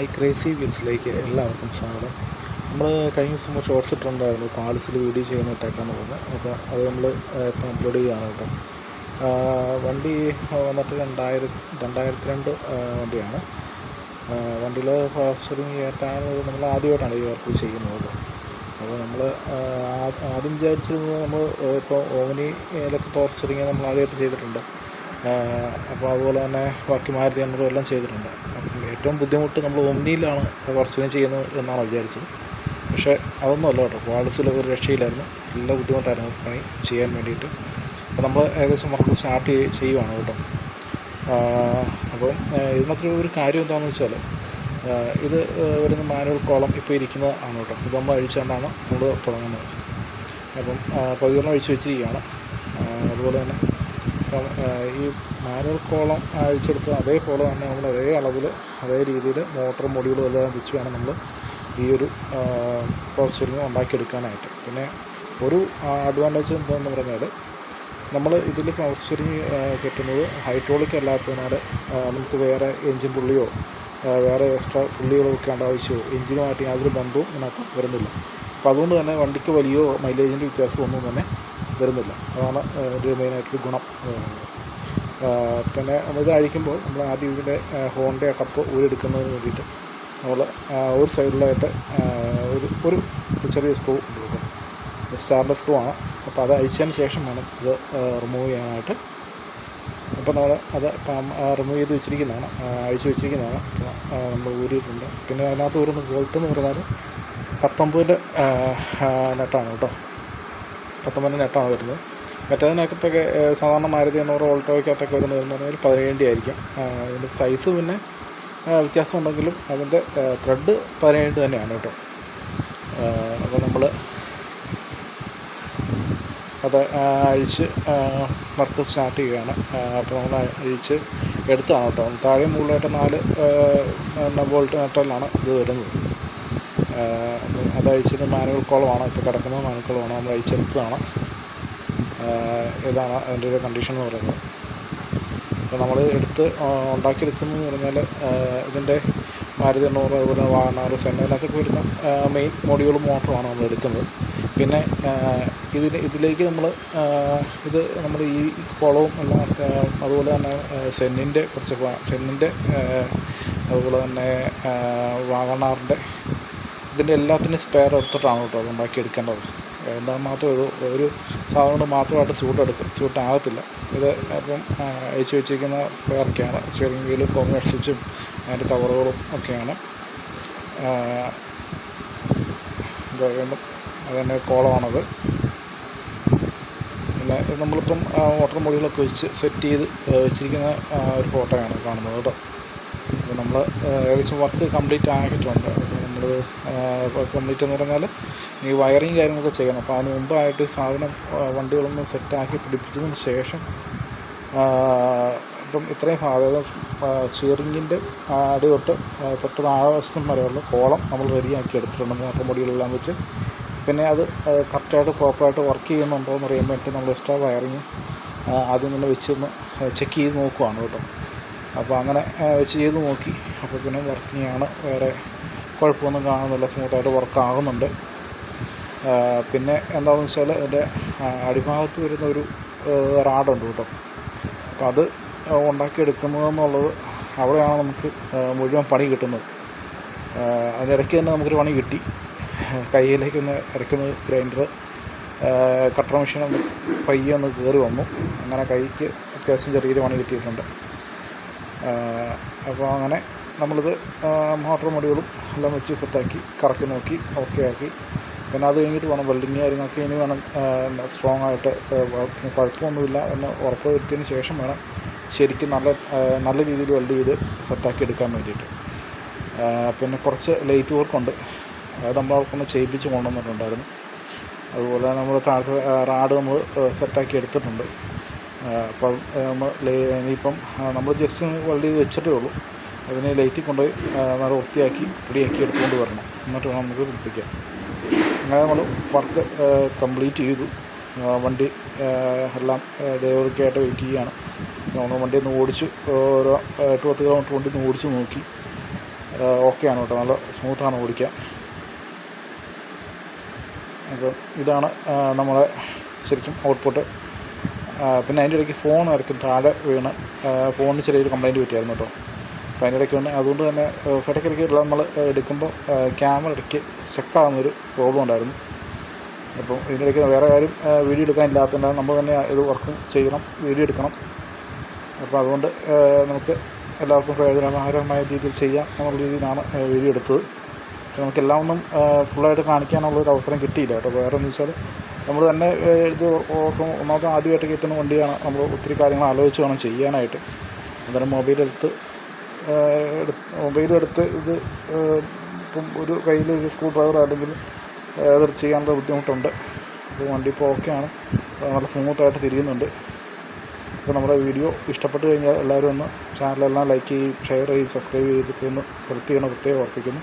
Hi crazy വീൽസിലേക്ക് എല്ലാവർക്കും സ്വാഗതം. നമ്മൾ കഴിഞ്ഞ ദിവസം ഷോർട്സ് ഇട്ടിട്ടുണ്ടായിരുന്നു പാളിസിൽ വീഡിയോ ചെയ്യുന്നിട്ടേക്കാന്ന് പറഞ്ഞ്. അപ്പോൾ അത് നമ്മൾ ഇപ്പം അപ്ലോഡ് ചെയ്യുകയാണ് കേട്ടോ. വണ്ടി വന്നിട്ട് 2002 വണ്ടിയാണ്. വണ്ടിയിൽ ഫാസ്റ്ററിങ് കയറ്റാൻ നമ്മൾ ആദ്യമായിട്ടാണ് ഈ വർക്ക് ചെയ്യുന്നത്. അപ്പോൾ നമ്മൾ ആദ്യം വിചാരിച്ചിരുന്നത് നമ്മൾ ഇപ്പോൾ ഓമിനിയിലൊക്കെ പവർ സ്റ്റിയറിങ് നമ്മൾ ആദ്യമായിട്ട് ചെയ്തിട്ടുണ്ട്. അപ്പോൾ അതുപോലെ തന്നെ ബാക്കി മാരുതി എണ്ണറും എല്ലാം ചെയ്തിട്ടുണ്ട്. അപ്പം ഏറ്റവും ബുദ്ധിമുട്ട് നമ്മൾ ഓമ്നിയിലാണ് പവർ സ്റ്റിയറിങ് ചെയ്യുന്നത് എന്നാണ് വിചാരിച്ചത്. പക്ഷേ അതൊന്നുമല്ല കേട്ടോ. ക്വാളിറ്റിയിലൊക്കെ ഒരു രക്ഷയില്ലായിരുന്നു. നല്ല ബുദ്ധിമുട്ടായിരുന്നു പണി ചെയ്യാൻ വേണ്ടിയിട്ട്. അപ്പോൾ നമ്മൾ ഏകദേശം വർക്ക് സ്റ്റാർട്ട് ചെയ്യുവാണ് കേട്ടോ. അപ്പം ഇതിനകത്തൊരു ഒരു കാര്യം എന്താണെന്ന് വെച്ചാൽ ഇത് വരുന്ന മാനുവൽ കോളം ഇപ്പോൾ ഇരിക്കുന്നത് ആണ് കേട്ടോ. ഇത് നമ്മൾ അഴിച്ചുകൊണ്ടാണ് നമ്മൾ തുടങ്ങുന്നത്. അപ്പം പകുതിയോളം അഴിച്ചു വെച്ചിരിക്കുകയാണ്. അതുപോലെ തന്നെ ഈ മാനുവൽ കോളം അഴിച്ചെടുത്ത് അതേപോലെ തന്നെ നമ്മൾ അതേ അളവിൽ അതേ രീതിയിൽ മോട്ടർ മൊഡ്യൂളും എല്ലാം വെച്ച് വേണം നമ്മൾ ഈ ഒരു പവർ സ്റ്റിയറിങ് ഉണ്ടാക്കിയെടുക്കാനായിട്ട്. പിന്നെ ഒരു അഡ്വാൻറ്റേജ് എന്താണെന്ന് പറഞ്ഞാൽ നമ്മൾ ഇതിൽ പവർ സ്റ്റിയറിങ് കെട്ടുന്നത് ഹൈഡ്രോളിക് അല്ലാത്തതിനാൽ നമുക്ക് വേറെ എൻജിൻ പുള്ളിയോ വേറെ എക്സ്ട്രാ പുള്ളികളോ വെക്കേണ്ട ആവശ്യമോ എൻജിനുമായിട്ട് യാതൊരു ബന്ധവും ഇതിനകത്ത് വരുന്നില്ല. അപ്പോൾ അതുകൊണ്ട് തന്നെ വണ്ടിക്ക് വലിയ മൈലേജിൻ്റെ വ്യത്യാസമൊന്നും തന്നെ വരുന്നില്ല. അതാണ് ഒരു മെയിനായിട്ടൊരു ഗുണം. പിന്നെ നമ്മളിത് അഴിക്കുമ്പോൾ നമ്മൾ ആദ്യം ഇതിൻ്റെ ഹോണ്ട കപ്പ് ഊരെടുക്കുന്നതിന് വേണ്ടിയിട്ട് നമ്മൾ ഒരു സൈഡിലായിട്ട് ഒരു ചെറിയ സ്ക്രൂ ഉണ്ട്. സ്റ്റാർലർ സ്ക്രൂ ആണ്. അപ്പോൾ അത് അഴിച്ചതിന് ശേഷം വേണം ഇത് റിമൂവ് ചെയ്യാനായിട്ട്. അപ്പോൾ നമ്മൾ അത് റിമൂവ് ചെയ്ത് വെച്ചിരിക്കുന്നതാണ്, അഴിച്ച് വെച്ചിരിക്കുന്നതാണ്. നമ്മൾ ഊരിയിട്ടുണ്ട്. പിന്നെ അതിനകത്ത് വരുന്ന ബോൾട്ട് എന്ന് പറഞ്ഞാൽ 19 നെട്ടാണ് കേട്ടോ. 19 നെട്ടാണ് വരുന്നത്. മറ്റേതിനകത്തൊക്കെ സാധാരണ മാരുതി 800 ഓൾട്ടോയ്ക്കകത്തൊക്കെ വരുന്നതെന്ന് പറഞ്ഞാൽ 17 ആയിരിക്കും. അതിൻ്റെ സൈസ് പിന്നെ വ്യത്യാസം ഉണ്ടെങ്കിലും അതിൻ്റെ ത്രെഡ് 17 തന്നെയാണ് കേട്ടോ. അപ്പോൾ നമ്മൾ അത് അഴിച്ച് വർക്ക് സ്റ്റാർട്ട് ചെയ്യുകയാണ്. അപ്പോൾ നമ്മൾ അഴിച്ച് എടുത്തതാണ് കേട്ടോ. താഴെ മുകളിലായിട്ട് 4 ബോൾട്ട് നെട്ടലാണ് ഇത് വരുന്നത്. അപ്പം അത് അഴിച്ചത് മാനുവൽ കോളമാണ് ഇപ്പോൾ കിടക്കുന്നത്. മാനുവൽ കോളമാണ് നമ്മൾ അഴിച്ചെടുത്തതാണ്. ഇതാണ് അതിൻ്റെ ഒരു കണ്ടീഷൻ എന്ന് പറയുന്നത്. അപ്പോൾ നമ്മൾ ഉണ്ടാക്കിയെടുക്കുന്നതെന്ന് പറഞ്ഞാൽ ഇതിൻ്റെ മാരുതി 800 അതുപോലെ വാഗണാർ സെന്നതിനകത്തൊക്കെ വരുന്ന മെയിൻ മൊഡ്യൂളും മോട്ടറുമാണ് നമ്മൾ എടുക്കുന്നത്. പിന്നെ ഇതിലേക്ക് നമ്മൾ ഈ കുളവും എല്ലാം അതുപോലെ തന്നെ സെന്നിൻ്റെ അതുപോലെ തന്നെ വാഗണാറിൻ്റെ ഇതിൻ്റെ എല്ലാത്തിനും സ്പെയർ എടുത്തിട്ടാണ് കേട്ടോ അത് ഉണ്ടാക്കിയെടുക്കേണ്ടത്. എന്നാൽ മാത്രം ഒരു സാധനം മാത്രമായിട്ട് സ്യൂട്ടാകത്തില്ല ഇത്. അപ്പം അഴിച്ചു വെച്ചിരിക്കുന്ന സ്പെയറൊക്കെയാണ്. സ്റ്റിയറിംഗ് വീലും കോമ്പൗണ്ട് സ്വിച്ചും അതിൻ്റെ കവറുകളും ഒക്കെയാണ്. അതുതന്നെ കോളമാണത്. പിന്നെ നമ്മളിപ്പം മോട്ടർ മൊഡ്യൂളൊക്കെ വെച്ച് സെറ്റ് ചെയ്ത് വെച്ചിരിക്കുന്ന ഒരു ഫോട്ടോയാണ് കാണുന്നത് കേട്ടോ. അപ്പോൾ നമ്മൾ ഏകദേശം വർക്ക് കംപ്ലീറ്റ് ആക്കിയിട്ടുണ്ട്. നമ്മൾ കംപ്ലീറ്റ് എന്ന് പറഞ്ഞാൽ ഈ വയറിങ് കാര്യങ്ങളൊക്കെ ചെയ്യണം. അപ്പോൾ അതിന് മുമ്പായിട്ട് സാധനം വണ്ടികളൊന്ന് സെറ്റാക്കി പിടിപ്പിച്ചതിന് ശേഷം ഇപ്പം ഇത്രയും അതായത് സ്റ്റിയറിങ്ങിൻ്റെ അടി തൊട്ട് താഴെവശം വരെയുള്ള കോളം നമ്മൾ റെഡിയാക്കി എടുത്തിട്ടുണ്ട് മോട്ടർ മൊഡ്യൂളെല്ലാം വെച്ച്. പിന്നെ അത് കറക്റ്റായിട്ട് പ്രോപ്പറായിട്ട് വർക്ക് ചെയ്യുന്നുണ്ടോ എന്ന് അറിയാൻ വേണ്ടി നമ്മൾ എക്സ്ട്രാ വയറിങ് ആദ്യം തന്നെ വെച്ചൊന്ന് ചെക്ക് ചെയ്ത് നോക്കുവാണ് കേട്ടോ. അപ്പോൾ അങ്ങനെ വെച്ച് ചെയ്ത് നോക്കി. അപ്പോൾ പിന്നെ വർക്കിങ്ങാണ്, വേറെ കുഴപ്പമൊന്നും കാണുന്നില്ല, സ്മൂത്തായിട്ട് വർക്കാകുന്നുണ്ട്. പിന്നെ എന്താണെന്ന് വെച്ചാൽ അതിൻ്റെ അടിഭാഗത്ത് വരുന്ന ഒരു റാഡുണ്ട് കേട്ടോ. അപ്പോൾ അത് ഉണ്ടാക്കിയെടുക്കുന്നതെന്നുള്ളത് അവിടെയാണ് നമുക്ക് മുഴുവൻ പണി കിട്ടുന്നത്. അതിനിടയ്ക്ക് തന്നെ നമുക്കൊരു പണി കിട്ടി. കയ്യിലേക്കൊന്ന് ഇറക്കുന്നത് ഗ്രൈൻഡർ കട്ടർ മെഷീൻ ഒന്ന് പയ്യെ ഒന്ന് കയറി വന്നു. അങ്ങനെ കൈക്ക് അത്യാവശ്യം ചെറിയൊരു പണി കിട്ടിയിട്ടുണ്ട്. അപ്പോൾ അങ്ങനെ നമ്മളിത് മോട്ടർ മൊഡ്യൂളും എല്ലാം വെച്ച് സെറ്റാക്കി കറക്കി നോക്കി ഓക്കെ ആക്കി. പിന്നെ അത് കഴിഞ്ഞിട്ട് വേണം വെൽഡിങ് കാര്യങ്ങളൊക്കെ ഇനി വേണം സ്ട്രോങ് ആയിട്ട് കുഴപ്പമൊന്നുമില്ല എന്ന് ഉറപ്പ് വരുത്തിയതിന് ശേഷം വേണം ശരിക്കും നല്ല രീതിയിൽ വെൽഡ് ചെയ്ത് സെറ്റാക്കി എടുക്കാൻ വേണ്ടിയിട്ട്. പിന്നെ കുറച്ച് ലേറ്റ് വർക്കുണ്ട്. അത് നമ്മളവർക്കൊന്ന് ചെയ്യിപ്പിച്ച് കൊണ്ടുവന്നിട്ടുണ്ടായിരുന്നു. അതുപോലെ നമ്മൾ താഴത്തെ റാഡ് നമ്മൾ സെറ്റാക്കി എടുത്തിട്ടുണ്ട്. അപ്പം ഇനിയിപ്പം നമ്മൾ ജസ്റ്റ് വെൽഡ് ചെയ്ത് വെച്ചിട്ടേ ഉള്ളൂ. അതിനെ ലൈറ്റിൽ കൊണ്ടുപോയി നല്ല വൃത്തിയാക്കി റെഡിയാക്കി എടുത്തുകൊണ്ട് വരണം. എന്നിട്ട് വേണം നമുക്ക് പിടിപ്പിക്കാം. അങ്ങനെ നമ്മൾ വർക്ക് കംപ്ലീറ്റ് ചെയ്തു. വണ്ടി എല്ലാം ഡ്രൈവർക്കായിട്ട് വെയിറ്റ് ചെയ്യുകയാണ്. നമ്മൾ വണ്ടി ഒന്ന് ഓടിച്ചു, ഒരു 8-10 കിലോമീറ്റർ വണ്ടി ഒന്ന് ഓടിച്ച് നോക്കി. ഓക്കെയാണ് കേട്ടോ, നല്ല സ്മൂത്താണ് ഓടിക്കാൻ. അപ്പോൾ ഇതാണ് നമ്മളെ ശരിക്കും ഔട്ട്പുട്ട്. പിന്നെ അതിൻ്റെ ഇടയ്ക്ക് ഫോൺ ഇടയ്ക്ക് താഴെ വീണ് ഫോണിന് ചെറിയൊരു കംപ്ലയിൻറ്റ് പറ്റിയായിരുന്നു കേട്ടോ. അപ്പോൾ അതിൻ്റെ ഇടയ്ക്ക് വന്ന് അതുകൊണ്ട് തന്നെ ഇടയ്ക്കിടയ്ക്ക് എല്ലാം നമ്മൾ എടുക്കുമ്പോൾ ക്യാമറ ഇടയ്ക്ക് സ്റ്റക്കാകുന്നൊരു പ്രോബ്ലം ഉണ്ടായിരുന്നു. അപ്പോൾ ഇതിൻ്റെ ഇടയ്ക്ക് വേറെ ആരും വീഡിയോ എടുക്കാനില്ലാത്തതുകൊണ്ട് നമ്മൾ തന്നെ ഇത് വർക്കും ചെയ്യണം, വീഡിയോ എടുക്കണം. അപ്പോൾ അതുകൊണ്ട് നമുക്ക് എല്ലാവർക്കും പ്രയോജനകരമായ രീതിയിൽ ചെയ്യാം എന്നുള്ള രീതിയിലാണ് വീഡിയോ എടുത്തത്. പക്ഷേ നമുക്കെല്ലാം ഒന്നും ഫുള്ളായിട്ട് കാണിക്കാനുള്ളൊരു അവസരം കിട്ടിയില്ല കേട്ടോ. വേറെ എന്ന് വെച്ചാൽ നമ്മൾ തന്നെ ഇത് ഒന്നാമത് ആദ്യമായിട്ട് കയറ്റുന്ന വണ്ടിയാണ്. നമ്മൾ ഒത്തിരി കാര്യങ്ങൾ ആലോചിച്ച് വേണം ചെയ്യാനായിട്ട്. അന്നേരം മൊബൈലെടുത്ത് ഇത് ഇപ്പം ഒരു കയ്യിൽ ഒരു സ്ക്രൂ ഡ്രൈവർ അല്ലെങ്കിൽ അത് ചെയ്യാനുള്ള ബുദ്ധിമുട്ടുണ്ട്. അപ്പോൾ വണ്ടി ഇപ്പോൾ ഓക്കെയാണ്, നല്ല സ്മൂത്തായിട്ട് തിരിയുന്നുണ്ട്. അപ്പോൾ നമ്മുടെ വീഡിയോ ഇഷ്ടപ്പെട്ട് കഴിഞ്ഞാൽ എല്ലാവരും ഒന്ന് ചാനലെല്ലാം ലൈക്ക് ചെയ്യും, ഷെയർ ചെയ്യും, സബ്സ്ക്രൈബ് ചെയ്തിട്ട് ഒന്ന് ഹെൽപ്പ് ചെയ്യണം പ്രത്യേകം ഓർപ്പിക്കുന്നു.